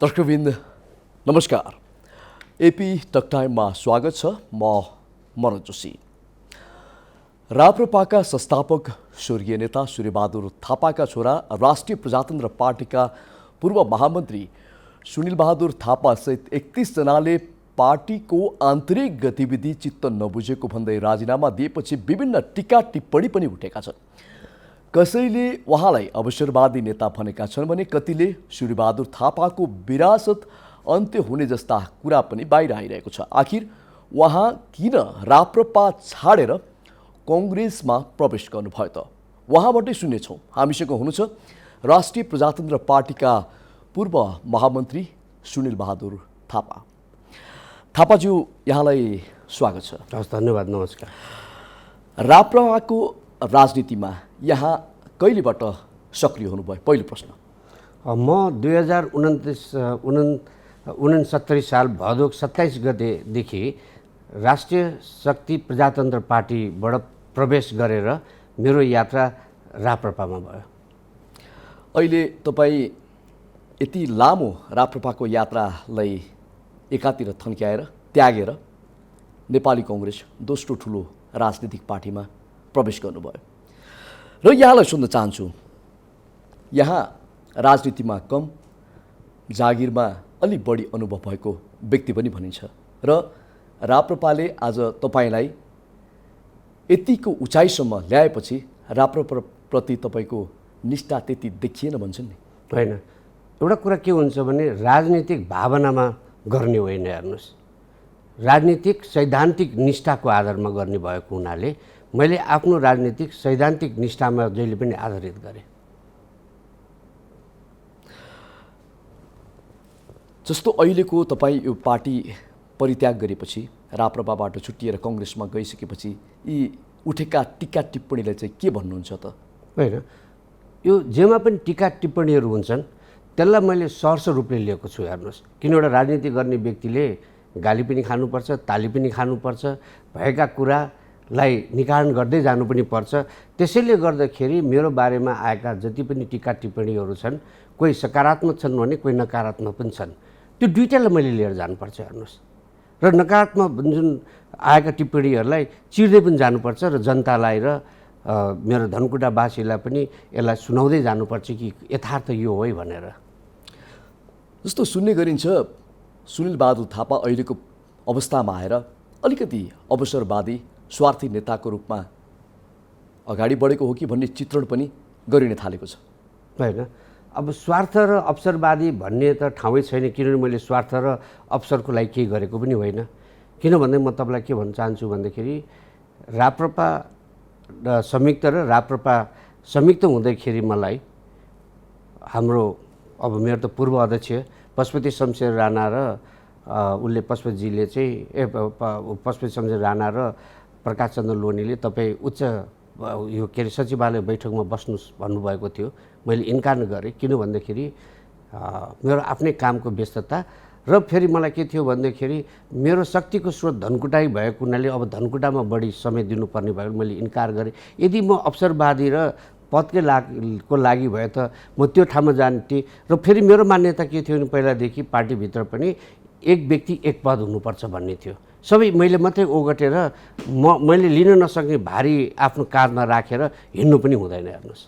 दर्शकवृन्द नमस्कार। AP talk टाइममा स्वागत छ। म मनोज जोशी। राप्रपाका संस्थापक स्वर्गीय नेता सूर्यबहादुर थापाका छोरा राष्ट्रिय प्रजातन्त्र पार्टीका पूर्व महामन्त्री सुनिल बहादुर थापा सहित 31 जनाले पार्टीको आन्तरिक गतिविधि चित्त नबुझेको भन्दै राजीनामा दिएपछि विभिन्न टीका टिप्पणी पनि उठेका छन्। कसैले उहाँलाई अवसरवादी नेता भनेका छन् भने कतिले सूर्यबहादुर थापाको विरासत अन्त्य हुने जस्ता कुरा पनि बाहिर आइरहेको छ। आखिर उहाँ किन राप्रपा छाडेर कङ्ग्रेसमा प्रवेश गर्नुभयो त? उहाँबाटै सुन्नेछौँ। हामीसँग हुनुहुन्छ राष्ट्रिय प्रजातन्त्र पार्टीका पूर्व महामन्त्री सुनिल बहादुर थापा। थापाज्यू, यहाँलाई स्वागत छ। हस्, धन्यवाद, नमस्कार। राप्रपाको राजनीतिमा यहाँ कहिलेबाट सक्रिय हुनुभयो? पहिलो प्रश्न। म 2069 साल भदौ 27 गतेदेखि राष्ट्रिय शक्ति प्रजातन्त्र पार्टीबाट प्रवेश गरेर मेरो यात्रा राप्रपामा भयो। अहिले तपाईँ यति लामो राप्रपाको यात्रालाई एकातिर थन्क्याएर त्यागेर नेपाली कङ्ग्रेस दोस्रो ठुलो राजनीतिक पार्टीमा प्रवेश गर्नुभयो र यहाँलाई सोध्न चाहन्छु, यहाँ राजनीतिमा कम जागिरमा अलि बढी अनुभव भएको व्यक्ति पनि भनिन्छ र राप्रपाले आज तपाईँलाई यतिको उचाइसम्म ल्याएपछि राप्रपाप्रति तपाईँको निष्ठा त्यति देखिएन भन्छन् नि? होइन, एउटा कुरा के हुन्छ भने राजनीतिक भावनामा गर्ने होइन। हेर्नुहोस्, राजनीतिक सैद्धान्तिक निष्ठाको आधारमा गर्ने भएको हुनाले मैले आफ्नो राजनीतिक सैद्धान्तिक निष्ठामा जहिले पनि आधारित गरेँ। जस्तो अहिलेको तपाईँ यो पार्टी परित्याग गरेपछि राप्रपाबाट छुट्टिएर कङ्ग्रेसमा गइसकेपछि यी उठेका टीका टिप्पणीलाई चाहिँ के भन्नुहुन्छ त? होइन, यो जेमा पनि टीका टिप्पणीहरू हुन्छन् त्यसलाई मैले सहर्ष रूपले लिएको छु। हेर्नुहोस्, किन एउटा राजनीति गर्ने व्यक्तिले गाली पनि खानुपर्छ, ताली पनि खानुपर्छ, भएका कुरालाई निकारण गर्दै जानु पनि पर्छ। त्यसैले गर्दाखेरि मेरो बारेमा आएका जति पनि टीका टिप्पणीहरू छन्, कोही सकारात्मक छन् भने कोही नकारात्मक पनि छन्। त्यो दुईटालाई मैले लिएर जानुपर्छ। हेर्नुहोस्, र नकारात्मक जुन आएका टिप्पणीहरूलाई चिर्दै पनि जानुपर्छ र जनतालाई र मेरो धनकुटावासीलाई पनि यसलाई सुनाउँदै जानुपर्छ कि यथार्थ यो हो है भनेर। जस्तो सुन्ने गरिन्छ सुनिल बहादुर थापा अहिलेको अवस्थामा आएर अलिकति अवसरवादी स्वार्थी नेताको रूपमा अगाडि बढेको हो कि भन्ने चित्रण पनि गरिन थालेको छ। होइन, अब स्वार्थ र अवसरवादी भन्ने त ठाउँै छैन, किनभने मैले स्वार्थ र अवसरको लागि केही गरेको पनि होइन। किनभने म तपाईँलाई के भन्न चाहन्छु भन्दाखेरि राप्रपा संयुक्त र राप्रपा संयुक्त हुँदाखेरि मलाई हाम्रो अब मेरो त पूर्व अध्यक्ष पशुपति शमशेर राणा र उसले पशुपतिजीले चाहिँ पशुपति शमशेर राणा र प्रकाश चन्द्र लोनीले तपाईँ उच्च यो के अरे सचिवालय बैठकमा बस्नुहोस् भन्नुभएको थियो। मैले इन्कार गरेँ, किन भन्दाखेरि मेरो आफ्नै कामको व्यस्तता र फेरि मलाई के थियो भन्दाखेरि मेरो शक्तिको स्रोत धनकुटाई भएको हुनाले अब धनकुटामा बढी समय दिनुपर्ने भयो। मैले इन्कार गरेँ। यदि म अवसरवादी र पदकै लागि भए त म त्यो ठाउँमा जान्थेँ। र फेरि मेरो मान्यता के थियो भने पहिलादेखि पार्टीभित्र पनि एक व्यक्ति एक पद हुनुपर्छ भन्ने थियो। सबै मैले मात्रै ओगटेर मैले लिन नसक्ने भारी आफ्नो काँधमा राखेर हिँड्नु पनि हुँदैन। हेर्नुहोस्,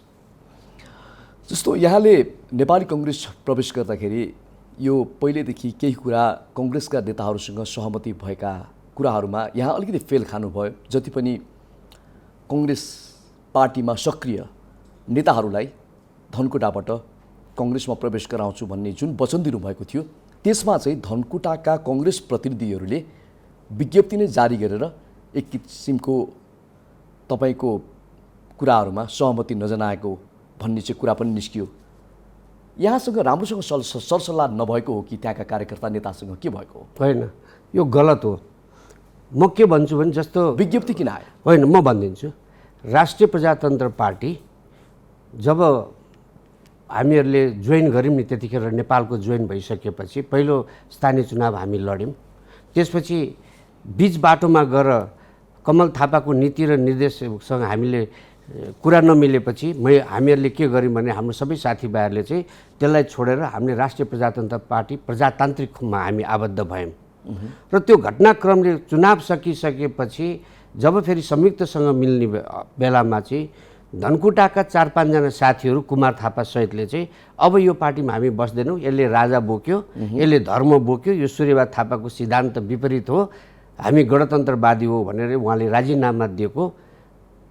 जस्तो यहाँले नेपाली कङ्ग्रेस प्रवेश गर्दाखेरि यो पहिलेदेखि केही कुरा कङ्ग्रेसका नेताहरूसँग सहमति भएका कुराहरूमा यहाँ अलिकति फेल खानुभयो। जति पनि कङ्ग्रेस पार्टीमा सक्रिय नेताहरूलाई धनकुटाबाट कङ्ग्रेसमा प्रवेश गराउँछु भन्ने जुन वचन दिनुभएको थियो, त्यसमा चाहिँ धनकुटाका कङ्ग्रेस प्रतिनिधिहरूले विज्ञप्ति नै जारी गरेर एक किसिमको तपाईँको कुराहरूमा सहमति नजनाएको भन्ने चाहिँ कुरा पनि निस्कियो। यहाँसँग राम्रोसँग सरसल्लाह नभएको हो कि त्यहाँका कार्यकर्ता नेतासँग के भएको हो? होइन, यो गलत हो। म के भन्छु भने जस्तो विज्ञप्ति किन आयो? होइन, म भनिदिन्छु। राष्ट्रिय प्रजातन्त्र पार्टी जब हामीहरूले जोइन गऱ्यौँ नि, त्यतिखेर नेपालको जोइन भइसकेपछि पहिलो स्थानीय चुनाव हामी लड्यौँ। त्यसपछि बिच बाटोमा गएर कमल थापाको नीति र निर्देशसँग हामीले कुरा नमिलेपछि हामीहरूले के गर्यौँ भने हाम्रो सबै साथीभाइहरूले चाहिँ त्यसलाई छोडेर हामीले राष्ट्रिय प्रजातन्त्र पार्टी प्रजातान्त्रिकमा हामी आबद्ध भयौँ र त्यो घटनाक्रमले चुनाव सकिसकेपछि जब फेरि संयुक्तसँग मिल्ने बेलामा चाहिँ धनकुटाका 4-5 जना साथीहरू कुमार थापा सहितले चाहिँ अब यो पार्टीमा हामी बस्दैनौँ, यसले राजा बोक्यो, यसले धर्म बोक्यो, यो सूर्यबहादुर थापाको सिद्धान्त विपरीत हो, हामी गणतन्त्रवादी हो भनेर उहाँले राजीनामा दिएको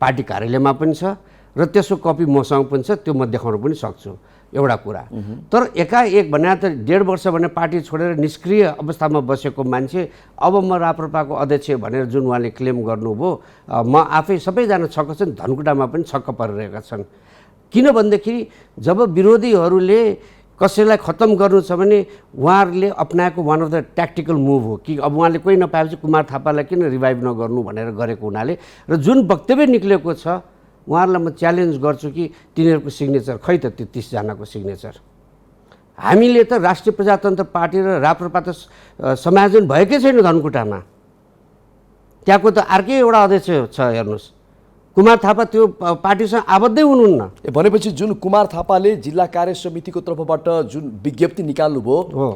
पार्टी कार्यालयमा पनि छ र त्यसको कपी मसँग पनि छ, त्यो म देखाउन पनि सक्छु। एउटा कुरा तर एकाएक भने त 1.5 वर्ष भने पार्टी छोडेर निष्क्रिय अवस्थामा बसेको मान्छे अब म राप्रपाको अध्यक्ष भनेर जुन उहाँले क्लेम गर्नुभयो, म आफै सबैजना छक्क छन्, धनकुटामा पनि छक्क परिरहेका छन्। किनभन्दाखेरि जब विरोधीहरूले कसैलाई खत्तम गर्नु छ भने उहाँहरूले अपनाएको one of the tactical move हो कि अब उहाँले कोही नपाएपछि कुमार थापालाई किन रिभाइभ नगर्नु भनेर गरेको हुनाले र जुन वक्तव्य निक्लेको छ उहाँहरूलाई म च्यालेन्ज गर्छु कि तिनीहरूको सिग्नेचर खै त त्यो 30 जनाको सिग्नेचर। हामीले त राष्ट्रिय प्रजातन्त्र पार्टी र राप्रपा त समायोजन भएकै छैन धनकुटामा, त्यहाँको त अर्कै एउटा अध्यक्ष छ। हेर्नुहोस्, कुमार थापा त्यो पार्टीसँग आबद्धै हुनुहुन्न। भनेपछि जुन कुमार थापाले जिल्ला कार्य समितिको तर्फबाट जुन विज्ञप्ति निकाल्नुभयो हो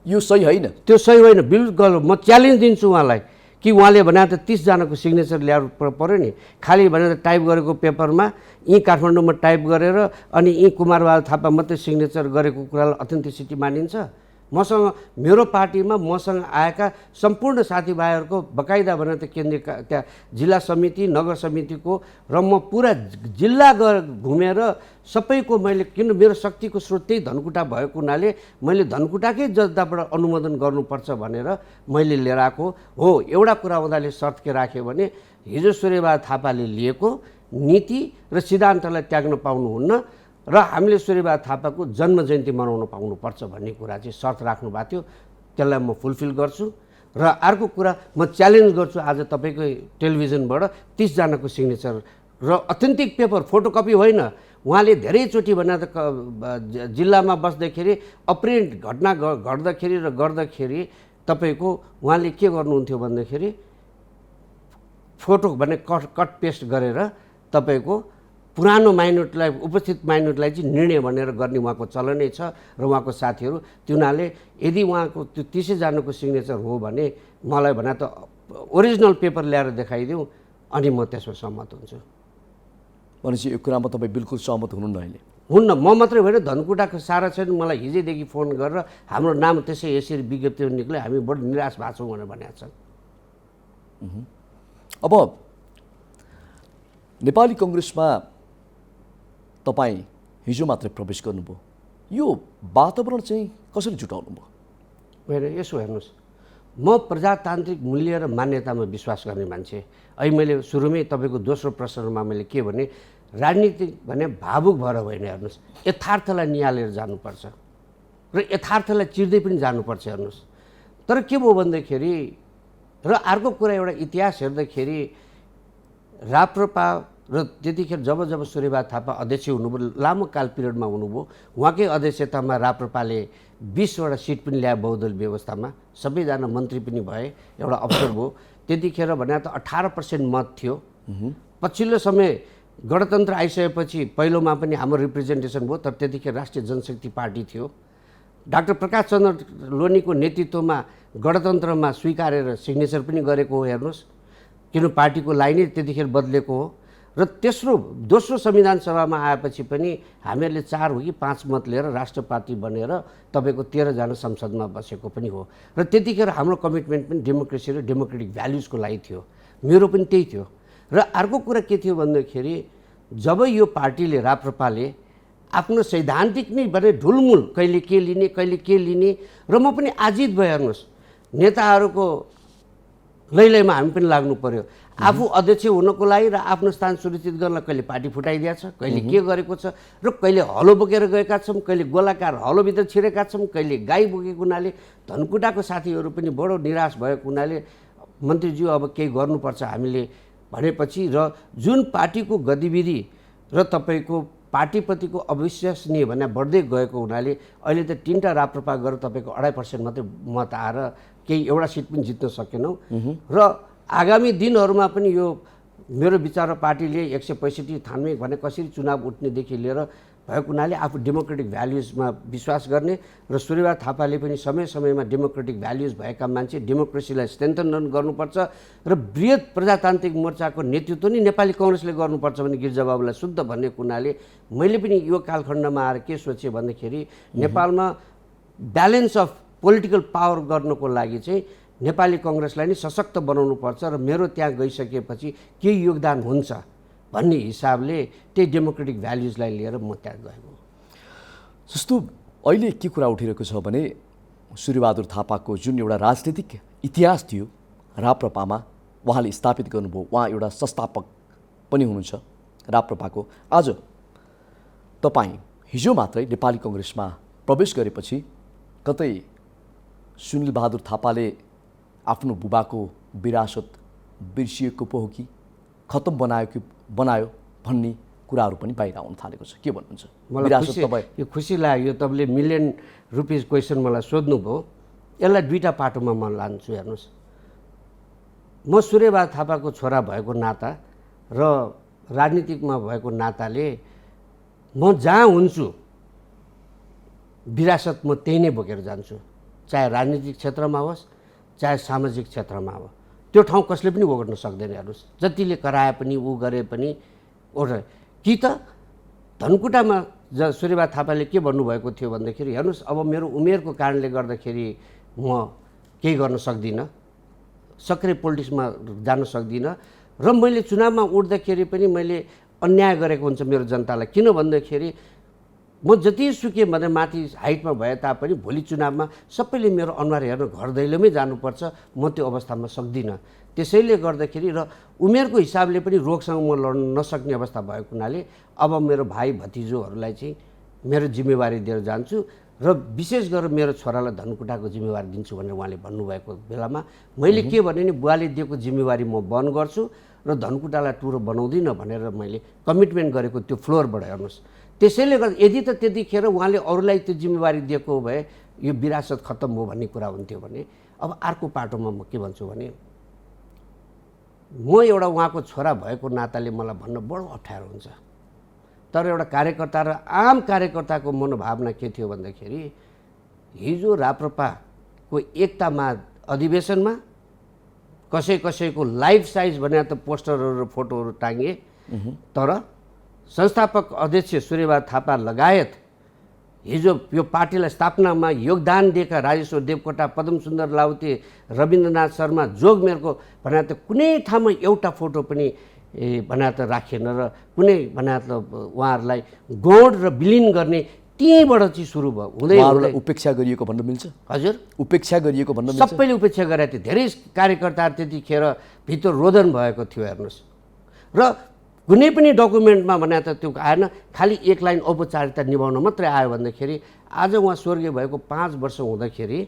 यो सही होइन, त्यो सही होइन, बिल्कुल। म च्यालेन्ज दिन्छु उहाँलाई कि उहाँले भने त 30 जनाको सिग्नेचर ल्याउनु पर्यो नि, खालि भने त टाइप गरेको पेपरमा यहीँ काठमाडौँमा टाइप गरेर अनि यहीँ कुमारबहादुर थापा मात्रै सिग्नेचर गरेको कुरालाई अथेन्टिसिटी मानिन्छ। मसँग मेरो पार्टीमा मसँग आएका सम्पूर्ण साथीभाइहरूको बकाइदा भने त केन्द्रीय त्यहाँ जिल्ला समिति नगर समितिको र म पुरा जिल्ला घुमेर सबैको मैले, किन मेरो शक्तिको स्रोत त्यही धनकुटा भएको हुनाले मैले धनकुटाकै जनताबाट अनुमोदन गर्नुपर्छ भनेर मैले लिएर आएको हो। एउटा कुरा उनीहरूले शर्त के राख्यो भने हिजो सूर्यबहादुर थापाले लिएको नीति र सिद्धान्तलाई त्याग्न पाउनुहुन्न र हामीले सूर्यबहादुर थापाको जन्म जयन्ती मनाउन पाउनुपर्छ भन्ने कुरा चाहिँ शर्त राख्नु भएको थियो। त्यसलाई म फुलफिल गर्छु र अर्को कुरा म च्यालेन्ज गर्छु आज तपाईँको टेलिभिजनबाट 30 जनाको सिग्नेचर र अथेन्टिक पेपर, फोटोकपी होइन। उहाँले धेरैचोटि भने त जिल्लामा बस्दाखेरि अप्रिन्ट घटना घट्दाखेरि र गर्दाखेरि तपाईँको उहाँले के गर्नुहुन्थ्यो भन्दाखेरि फोटो भने कट पेस्ट गरेर तपाईँको पुरानो माइनोरिटीलाई, उपस्थित माइनोरिटीलाई चाहिँ निर्णय भनेर गर्ने उहाँको चलनै छ र उहाँको साथीहरू। त्यो हुनाले यदि उहाँको त्यो 30 जनाको सिग्नेचर हो भने मलाई भने त ओरिजिनल पेपर ल्याएर देखाइदिउँ अनि म त्यसमा सहमत हुन्छु। भनेपछि यो कुरामा तपाईँ बिल्कुल सहमत हुनुहुन्न अहिले? हुन्न, म मात्रै होइन, धनकुटाको सारा छैन मलाई हिजैदेखि फोन गरेर हाम्रो नाम त्यसै यसरी विज्ञप्ति निक्ल्यो, हामी बडो निराश भएको छौँ भनेर भनेका छन्। अब नेपाली कङ्ग्रेसमा तपाईँ हिजो मात्रै प्रवेश गर्नुभयो, यो वातावरण चाहिँ कसरी जुटाउनु भयो? होइन, यसो हेर्नुहोस्, म प्रजातान्त्रिक मूल्य र मान्यतामा विश्वास गर्ने मान्छे। अहिले मैले सुरुमै तपाईँको दोस्रो प्रश्नमा मैले के भने राजनीति भने भावुक भएर होइन। हेर्नुहोस्, यथार्थलाई निहालेर जानुपर्छ र यथार्थलाई चिर्दै पनि जानुपर्छ। हेर्नुहोस्, तर के भयो भन्दाखेरि र अर्को कुरा एउटा इतिहास हेर्दाखेरि राप्रपा र त्यतिखेर जब सूर्यबहादुर थापा अध्यक्ष हुनुभयो, लामो काल पिरियडमा हुनुभयो, उहाँकै अध्यक्षतामा राप्रपाले 20वटा सिट पनि ल्यायो बहुदल व्यवस्थामा, सबैजना मन्त्री पनि भए, एउटा अवसर भयो। त्यतिखेर भने त 18% मत थियो। पछिल्लो समय गणतन्त्र आइसकेपछि पहिलोमा पनि हाम्रो रिप्रेजेन्टेसन भयो, तर त्यतिखेर राष्ट्रिय जनशक्ति पार्टी थियो। डाक्टर प्रकाश चन्द्र लोनीको नेतृत्वमा गणतन्त्रमा स्वीकारेर सिग्नेचर पनि गरेको हो। हेर्नुहोस्, किन पार्टीको लाइनै त्यतिखेर बदलेको हो। र दोस्रो संविधान सभामा आएपछि पनि हामीहरूले 4 हो कि 5 मत लिएर राष्ट्र पार्टी बनेर तपाईँको 13 जना संसदमा बसेको पनि हो। र त्यतिखेर हाम्रो कमिटमेन्ट पनि डेमोक्रेसी र डेमोक्रेटिक भ्याल्युजको लागि थियो, मेरो पनि त्यही थियो। र अर्को कुरा के थियो भन्दाखेरि जब यो पार्टीले राप्रपाले आफ्नो सैद्धान्तिक नै भने ढुलमुल कहिले के लिने र म पनि आजित भए। हेर्नुहोस्, नेताहरूको लैलैमा हामी पनि लाग्नु पर्यो। आफू अध्यक्ष हुनको लागि र आफ्नो स्थान सुनिश्चित गर्न कहिले पार्टी फुटाइदिएछ, कहिले के गरेको छ र कहिले हलो बोकेर गएका छौँ, कहिले गोलाकार हलोभित्र छिरेका छौँ, कहिले गाई बोकेको हुनाले धनकुटाको साथीहरू पनि बडो निराश भएको हुनाले मन्त्रीज्यू अब केही गर्नुपर्छ हामीले भनेपछि र जुन पार्टीको गतिविधि र तपाईँको पार्टीप्रतिको अविश्वसनीय भने बढ्दै गएको हुनाले अहिले त 3टा राप्रपा गरेर तपाईँको 2.5% मात्रै मत आएर केही एउटा सिट पनि जित्न सकेनौँ। र आगामी दिनहरूमा पनि यो मेरो विचार पार्टीले 165 थान्ने भने कसरी चुनाव उठ्नेदेखि लिएर भएको हुनाले आफू डेमोक्रेटिक भ्याल्युजमा विश्वास गर्ने र सूर्यबहादुर थापाले पनि समय समयमा डेमोक्रेटिक भ्याल्युज भएका मान्छे डेमोक्रेसीलाई स्ट्रेन्थन गर्नुपर्छ र बृहत प्रजातान्त्रिक मोर्चाको नेतृत्व नि नेपाली कांग्रेसले गर्नुपर्छ भन्ने गिरिजाबाबुलाई शुद्ध भन्ने हुनाले मैले पनि यो कालखण्डमा आएर के सोचेँ भन्दाखेरि नेपालमा ब्यालेन्स अफ पोलिटिकल पावर गर्नको लागि चाहिँ नेपाली कांग्रेसलाई नै सशक्त बनाउनुपर्छ र मेरो त्यहाँ गइसकेपछि के योगदान हुन्छ भन्ने हिसाबले त्यही डेमोक्रेटिक भ्याल्युजलाई लिएर म त्यहाँ गएको। जस्तो अहिले के कुरा उठिरहेको छ भने सूर्यबहादुर थापाको जुन एउटा राजनीतिक इतिहास थियो राप्रपामा उहाँले स्थापित गर्नुभयो, उहाँ एउटा संस्थापक पनि हुनुहुन्छ राप्रपाको। आज तपाईँ हिजो मात्रै नेपाली कांग्रेसमा प्रवेश गरेपछि कतै सुनिल बहादुर थापाले आफ्नो बुबाको विरासत बिर्सिएको पो हो कि खत्तम बनायो भन्ने कुराहरू पनि बाहिर आउन थालेको छ। के भन्नुहुन्छ? मलाई खुसी लाग्यो तपाईँले मिलियन रुपिज क्वेसन मलाई सोध्नुभयो। यसलाई दुईटा पाटोमा म लान्छु। हेर्नुहोस्, म सूर्यबहादुर थापाको छोरा भएको नाता र राजनीतिकमा भएको नाताले म जहाँ हुन्छु विरासत म त्यही नै बोकेर जान्छु, चाहे राजनीतिक क्षेत्रमा होस् चाहे सामाजिक क्षेत्रमा हो। त्यो ठाउँ कसले पनि ओगट्न सक्दैन। हेर्नुहोस्, जतिले कराए पनि ऊ गरे पनि कि त धनकुटामा सूर्यबहादुर थापाले के भन्नुभएको थियो भन्दाखेरि हेर्नुहोस्, अब मेरो उमेरको कारणले गर्दाखेरि म केही गर्न सक्दिनँ, सक्रिय पोलिटिक्समा जान सक्दिनँ र मैले चुनावमा उठ्दाखेरि पनि मैले अन्याय गरेको हुन्छ मेरो जनतालाई। किन भन्दाखेरि म जतिसुकै भने माथि हाइटमा भए तापनि भोलि चुनावमा सबैले मेरो अनुहार हेर्न घर दैलोमै जानुपर्छ, म त्यो अवस्थामा सक्दिनँ। त्यसैले गर्दाखेरि र उमेरको हिसाबले पनि रोगसँग म लड्न नसक्ने अवस्था भएको हुनाले अब मेरो भाइ भतिजोहरूलाई चाहिँ मेरो जिम्मेवारी दिएर जान्छु र विशेष गरेर मेरो छोरालाई धनकुटाको जिम्मेवारी दिन्छु भनेर उहाँले भन्नुभएको बेलामा मैले के भने नि बुवाले दिएको जिम्मेवारी म वहन गर्छु र धनकुटालाई टुरो बनाउँदिनँ भनेर मैले कमिटमेन्ट गरेको त्यो फ्लोरबाट। हेर्नुहोस्, त्यसैले गर्दा यदि त त्यतिखेर उहाँले अरूलाई त्यो जिम्मेवारी दिएको भए यो विरासत खत्तम हो भन्ने कुरा हुन्थ्यो भने अब अर्को पाटोमा म के भन्छु भने म एउटा उहाँको छोरा भएको नाताले मलाई भन्न बडो अप्ठ्यारो हुन्छ। तर एउटा कार्यकर्ता र आम कार्यकर्ताको मनोभावना के थियो भन्दाखेरि हिजो राप्रपाको एकतामा अधिवेशनमा कसैको लाइफ साइज भने त पोस्टरहरू र फोटोहरू टाङ्गिए, तर संस्थापक अध्यक्ष सूर्यबहादुर थापा लगायत हिजो यो पार्टीलाई स्थापनामा योगदान दिएका राजेश्वर देवकोटा, पदमसुन्दर लाउते, रविन्द्रनाथ शर्मा, जोगमेरको भने त कुनै ठाउँमा एउटा फोटो पनि भने त राखेन र कुनै भने त उहाँहरूलाई गौड र विलिन गर्ने त्यहीँबाट चाहिँ सुरु भयो। हुँदै उपेक्षा गरिएको भन्न मिल्छ? हजुर, उपेक्षा गरिएको भन्न मिल्छ। सबैले उपेक्षा गरेका थिए। धेरै कार्यकर्ताहरू त्यतिखेर भित्र रोदन भएको थियो। हेर्नुहोस्, र कुनै पनि डकुमेन्टमा भने त त्यो आएन, खालि एक लाइन औपचारिकता निभाउन मात्रै आयो भन्दाखेरि आज उहाँ स्वर्गीय भएको 5 वर्ष हुँदाखेरि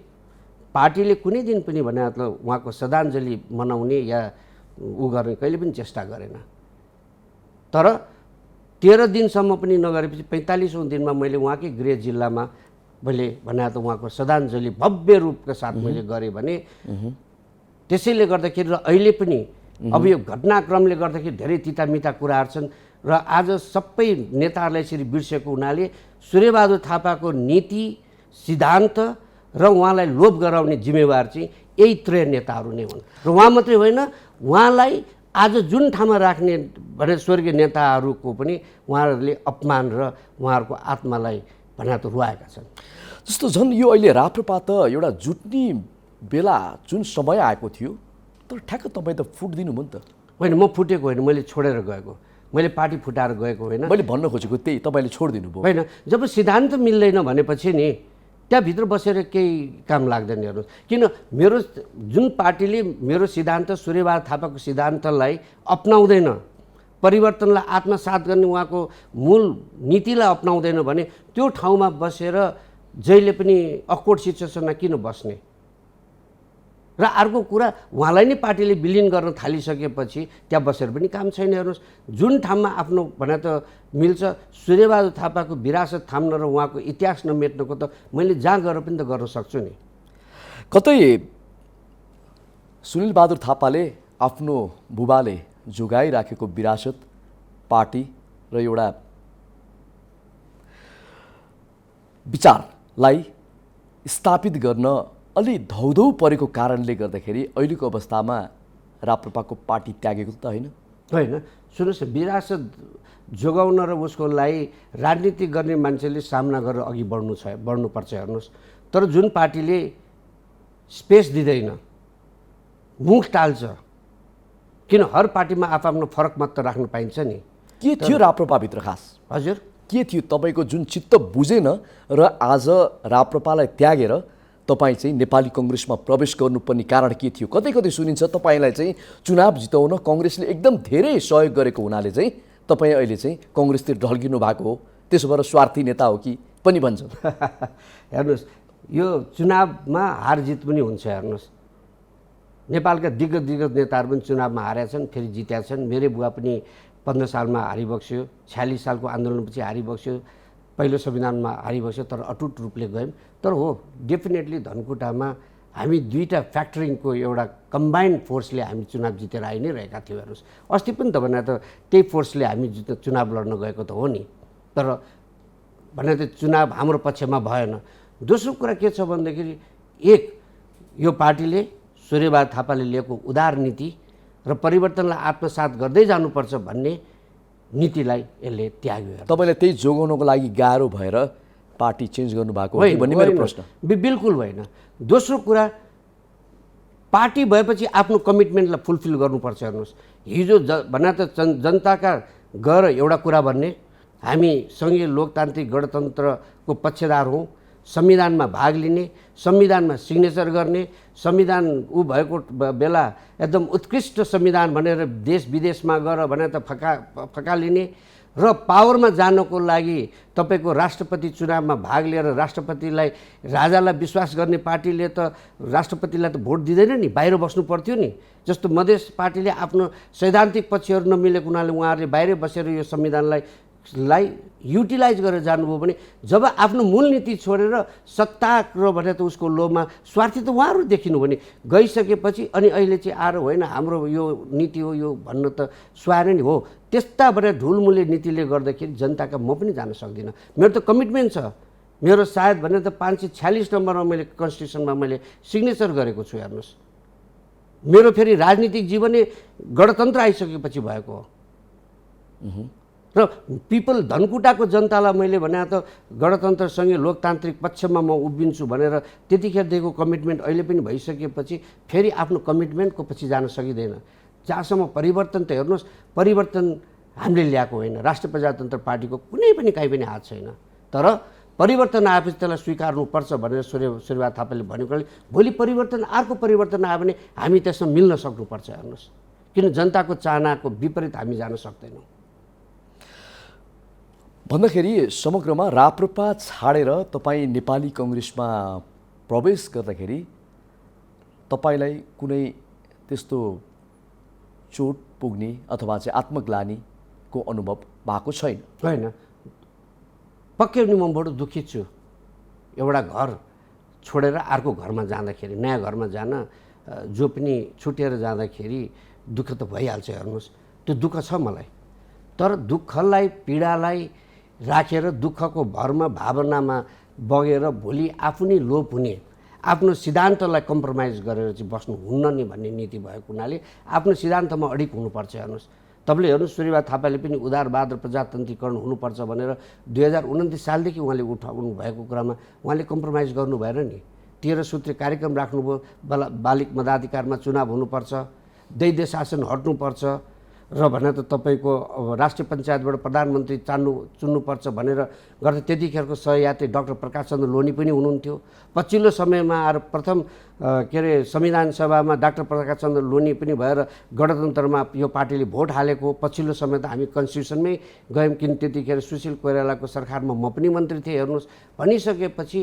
पार्टीले कुनै दिन पनि भने त उहाँको श्रद्धाञ्जली मनाउने या ऊ गर्ने कहिले पनि चेष्टा गरेन। तर 13 दिनसम्म पनि नगरेपछि 45औँ दिनमा मैले उहाँकै गृह जिल्लामा मैले भने त उहाँको श्रद्धाञ्जली भव्य रूपका साथ मैले गरेँ भने त्यसैले गर्दाखेरि र अहिले पनि अब यो घटनाक्रमले गर्दाखेरि धेरै तितामिता कुराहरू छन् र आज सबै नेताहरूलाई यसरी बिर्सेको हुनाले सूर्यबहादुर थापाको नीति सिद्धान्त र उहाँलाई लोभ गराउने जिम्मेवार चाहिँ यही त्रय नेताहरू नै हुन्। र उहाँ मात्रै होइन, उहाँलाई आज जुन ठाउँमा राख्ने भने स्वर्गीय नेताहरूको पनि उहाँहरूले अपमान र उहाँहरूको आत्मालाई भने त रुवाएका छन्। जस्तो झन् यो अहिले राप्रपा त एउटा जुट्ने बेला जुन समय आएको थियो, तर ठ्याक्क तपाईँ त फुट्दिनु भयो नि त? होइन, म फुटेको होइन, मैले छोडेर गएको, मैले पार्टी फुटाएर गएको होइन। मैले भन्न खोजेको त्यही, तपाईँले छोडिदिनु भयो होइन। जब सिद्धान्त मिल्दैन भनेपछि नि त्यहाँभित्र बसेर केही काम लाग्दैन। हेर्नुहोस्, किन मेरो जुन पार्टीले मेरो सिद्धान्त सूर्यबहादुर थापाको सिद्धान्तलाई अपनाउँदैन, परिवर्तनलाई आत्मसात गर्ने उहाँको मूल नीतिलाई अपनाउँदैन भने त्यो ठाउँमा बसेर जहिले पनि अक्वर्ड सिचुएसनमा किन बस्ने? र अर्को कुरा, उहाँलाई नै पार्टीले विलिन गर्न थालिसकेपछि त्यहाँ बसेर पनि काम छैन। हेर्नुहोस्, जुन ठाउँमा आफ्नो भने त मिल्छ सूर्यबहादुर थापाको विरासत थाम्न र उहाँको इतिहास नमेट्नको त मैले जहाँ गएर पनि त गर्न सक्छु नि। कतै सुनिल बहादुर थापाले आफ्नो बुबाले जोगाइराखेको विरासत पार्टी र एउटा विचारलाई स्थापित गर्न अलि धौधौ परेको कारणले गर्दाखेरि अहिलेको अवस्थामा राप्रपाको पार्टी त्यागेको त होइन? होइन, सुन्नुहोस् न, विरासत जोगाउन र उसको लागि राजनीति गर्ने मान्छेले सामना गरेर अघि बढ्नुपर्छ। हेर्नुहोस्, तर जुन पार्टीले स्पेस दिँदैन, मुख टाल्छ, किन हर पार्टीमा आफ्नो फरक मत राख्न पाइन्छ नि। के थियो राप्रपाभित्र खास? हजुर, के थियो तपाईँको जुन चित्त बुझेन र आज राप्रपालाई त्यागेर तपाईँ चाहिँ नेपाली कङ्ग्रेसमा प्रवेश गर्नुपर्ने कारण के थियो? कतै कतै सुनिन्छ तपाईँलाई चाहिँ चुनाव जिताउन कङ्ग्रेसले एकदम धेरै सहयोग गरेको हुनाले चाहिँ तपाईँ अहिले चाहिँ कङ्ग्रेसतिर ढल्किनु भएको हो, त्यसो भएर स्वार्थी नेता हो कि पनि भन्छ। हेर्नुहोस्, यो चुनावमा हार जित पनि हुन्छ। हेर्नुहोस्, नेपालका दिग्गज नेताहरू पनि चुनावमा हारेका छन्, फेरि जितेका छन्। मेरै बुवा पनि 15 सालमा हारिबक्स्यो, 46 सालको आन्दोलनपछि हारिबक्स्यो, पहिलो संविधानमा हारिबक्स्यो, तर अटुट रूपले गयौँ। तर हो, डेफिनेटली धनकुटामा हामी दुईवटा फ्याक्टरिङको एउटा कम्बाइन्ड फोर्सले हामी चुनाव जितेर आइ नै रहेका थियौँ। हेर्नुहोस्, अस्ति पनि त भने त त्यही फोर्सले हामी चुनाव लड्न गएको त हो नि, तर भने त चुनाव हाम्रो पक्षमा भएन। दोस्रो कुरा के छ भन्दाखेरि, एक यो पार्टीले सूर्यबहादुर थापाले लिएको उदार नीति र परिवर्तनलाई आत्मसात गर्दै जानुपर्छ भन्ने नीतिलाई यसले त्याग्यो। तपाईँलाई त्यही जोगाउनको लागि गाह्रो भएर पार्टी चेन्ज गर्नुभएको हो भन्ने मेरो प्रश्न। बिल्कुल होइन। दोस्रो कुरा, पार्टी भएपछि आफ्नो कमिटमेन्टलाई फुलफिल गर्नुपर्छ। हेर्नुहोस्, हिजो भने त जनताका गएर एउटा कुरा भन्ने, हामी सङ्घीय लोकतान्त्रिक गणतन्त्रको पक्षधार हौँ, संविधानमा भाग लिने, संविधानमा सिग्नेचर गर्ने, संविधान भएको बेला एकदम उत्कृष्ट संविधान भनेर देश विदेशमा गएर भने त फकालिने र पावरमा जानको लागि तपाईँको राष्ट्रपति चुनावमा भाग लिएर राष्ट्रपतिलाई, राजालाई विश्वास गर्ने पार्टीले त राष्ट्रपतिलाई त भोट दिँदैन नि, बाहिर बस्नु पर्थ्यो नि। जस्तो मधेस पार्टीले आफ्नो सैद्धान्तिक पक्षहरू नमिलेको हुनाले उहाँहरूले बाहिर बसेर यो संविधानलाई युटिलाइज गरेर जानुभयो भने जब आफ्नो मूल नीति छोडेर सत्ता र भने त उसको लोभमा स्वार्थी त उहाँहरू देखिनु भने गइसकेपछि अनि अहिले चाहिँ आएर होइन हाम्रो यो नीति हो यो भन्न त सुहाएर नि हो। त्यस्ता भने ढुलमुले नीतिले गर्दाखेरि जनताका म पनि जान सक्दिनँ। मेरो त कमिटमेन्ट छ, मेरो सायद भने त 546 नम्बरमा मैले कन्स्टिट्युसनमा मैले सिग्नेचर गरेको छु। हेर्नुहोस्, मेरो फेरि राजनीतिक जीवनै गणतन्त्र आइसकेपछि भएको हो र पिपल धनकुटाको जनतालाई मैले भने त गणतन्त्रसँगै लोकतान्त्रिक पक्षमा म उभिन्छु भनेर त्यतिखेरदेखिको कमिटमेन्ट अहिले पनि भइसकेपछि फेरि आफ्नो कमिटमेन्टको पछि जान सकिँदैन। जहाँसम्म परिवर्तन त हेर्नुहोस्, परिवर्तन हामीले ल्याएको होइन, राष्ट्रिय प्रजातन्त्र पार्टीको कुनै पनि काहीँ पनि हात छैन, तर परिवर्तन आएपछि त्यसलाई स्वीकार्नुपर्छ भनेर सूर्यबहादुर थापाले भनेकोले भोलि परिवर्तन अर्को परिवर्तन आयो भने हामी त्यसमा मिल्न सक्नुपर्छ। हेर्नुहोस्, किन जनताको चाहनाको विपरीत हामी जान सक्दैनौँ भन्दाखेरि समग्रमा राप्रपा छाडेर तपाईँ नेपाली कङ्ग्रेसमा प्रवेश गर्दाखेरि तपाईँलाई कुनै त्यस्तो चोट पुग्ने अथवा चाहिँ आत्मग्लानीको अनुभव भएको छैन? होइन, पक्कै पनि म बडो दुखित छु। एउटा घर छोडेर अर्को घरमा जाँदाखेरि, नयाँ घरमा जान जो पनि छुटेर जाँदाखेरि दुःख त भइहाल्छ। हेर्नुहोस्, त्यो दुःख छ मलाई, तर दुःखलाई पीडालाई राखेर दुःखको भरमा भावनामा बगेर भोलि आफू नै लोप हुने, आफ्नो सिद्धान्तलाई कम्प्रोमाइज गरेर चाहिँ बस्नु हुन्न नि भन्ने नीति भएको हुनाले आफ्नो सिद्धान्तमा अडिक हुनुपर्छ। हेर्नुहोस्, तपाईँले हेर्नुहोस्, सूर्यबहादुर थापाले पनि उदारवाद र प्रजातन्त्रीकरण हुनुपर्छ भनेर 2029 सालदेखि उहाँले उठाउनु भएको कुरामा उहाँले कम्प्रोमाइज गर्नु भएन नि। 13 सूत्री कार्यक्रम राख्नुभयो, बालिक मताधिकारमा चुनाव हुनुपर्छ, दैध्य शासन हट्नुपर्छ र भने त तपाईँको राष्ट्रिय पञ्चायतबाट प्रधानमन्त्री चुन्नुपर्छ भनेर गर्दा त्यतिखेरको सहयात्री डाक्टर प्रकाश चन्द्र लोनी पनि हुनुहुन्थ्यो। पछिल्लो समयमा आएर प्रथम के अरे संविधान सभामा डाक्टर प्रकाश चन्द्र लोनी पनि भएर गणतन्त्रमा यो पार्टीले भोट हालेको। पछिल्लो समय त हामी कन्स्टिट्युसनमै गयौँ, किन त्यतिखेर सुशील कोइरालाको सरकारमा म पनि मन्त्री थिएँ। हेर्नुहोस्, भनिसकेपछि